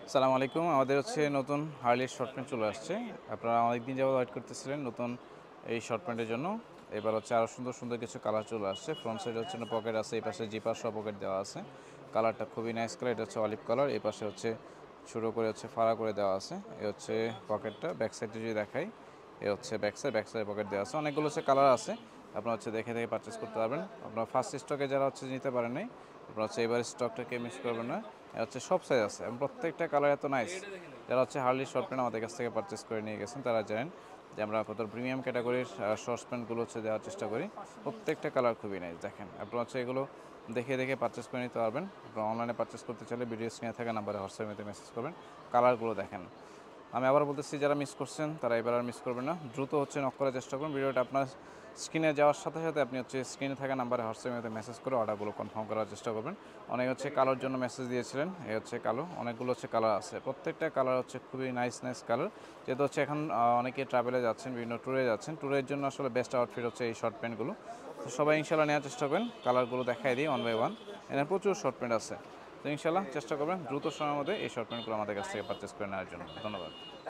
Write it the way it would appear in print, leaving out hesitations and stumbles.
আসসালামু আলাইকুম। আমাদের হচ্ছে নতুন হার্লির শর্ট প্যান্ট চলে আসছে। আপনারা অনেকদিন যাবত ওয়েট করতেছিলেন নতুন এই শর্ট প্যান্টের জন্য। এবার হচ্ছে আরও সুন্দর, সুন্দর কিছু কালার চলে আসছে। ফ্রন্ট সাইডে হচ্ছে পকেট আছে, এই পাশে জিপার সহ পকেট দেওয়া আছে। কালারটা খুবই নাইস কালার। এটা হচ্ছে অলিভ কালার। এই পাশে হচ্ছে ছোটো করে হচ্ছে ফাড়া করে দেওয়া আছে। এই হচ্ছে পকেটটা। ব্যাক সাইডে যদি দেখাই, এ হচ্ছে ব্যাক সাইডে পকেট দেওয়া আছে। অনেকগুলো হচ্ছে কালার আছে। আপনারা হচ্ছে দেখে পারচেস করতে পারবেন। আপনারা ফার্স্ট স্টকে যারা হচ্ছে নিতে পারেন নাই, আপনারা হচ্ছে এবার স্টকটাকে মিস করবেন না। হচ্ছে সব সাইজ আছে এবং প্রত্যেকটা কালার এত নাইস। যারা হচ্ছে হার্লি শর্ট প্যান্ট আমাদের কাছ থেকে পারচেস করে নিয়ে গেছেন তারা জানেন যে আমরা কত প্রিমিয়াম ক্যাটাগরির শর্ট প্যান্টগুলো হচ্ছে দেওয়ার চেষ্টা করি। প্রত্যেকটা কালার খুবই নাইস। দেখেন আপনারা হচ্ছে এগুলো দেখে পারচেস করে নিতে পারবেন। আপনারা অনলাইনে পারচেস করতে চাইলে ভিডিও স্ক্রিনে থাকা নাম্বারে হোয়াটসঅ্যাপে মেসেজ করবেন। কালারগুলো দেখেন। আমি আবার বলতেছি, যারা মিস করছেন তারা এবার আর মিস করবেন না। দ্রুত হচ্ছে নক করার চেষ্টা করুন। ভিডিওটা আপনার স্ক্রিনে যাওয়ার সাথে সাথে আপনি হচ্ছে স্ক্রিনে থাকা নাম্বারে হোয়াটসঅ্যাপে মেসেজ করে অর্ডারগুলো কনফার্ম করার চেষ্টা করবেন। অনেকে হচ্ছে কালোর জন্য মেসেজ দিয়েছিলেন। এই হচ্ছে কালো, অনেকগুলো হচ্ছে কালার আছে। প্রত্যেকটা কালার হচ্ছে খুবই নাইস কালার। যেহেতু হচ্ছে এখন অনেকে ট্রাভেলে যাচ্ছেন, বিভিন্ন ট্যুরে যাচ্ছেন, ট্যুরের জন্য আসলে বেস্ট আউটফিট হচ্ছে এই শর্ট প্যান্টগুলো। তো সবাই ইনশাল্লাহ নেওয়ার চেষ্টা করেন। কালারগুলো দেখাই দিই ওয়ান বাই ওয়ান। এখানে প্রচুর শর্ট প্যান্ট আছে। তো ইনশাল্লাহ চেষ্টা করবেন দ্রুত সময়ের মধ্যে এই শর্ট প্যান্টগুলো আমাদের কাছ থেকে পারচেস করে নেওয়ার জন্য। ধন্যবাদ।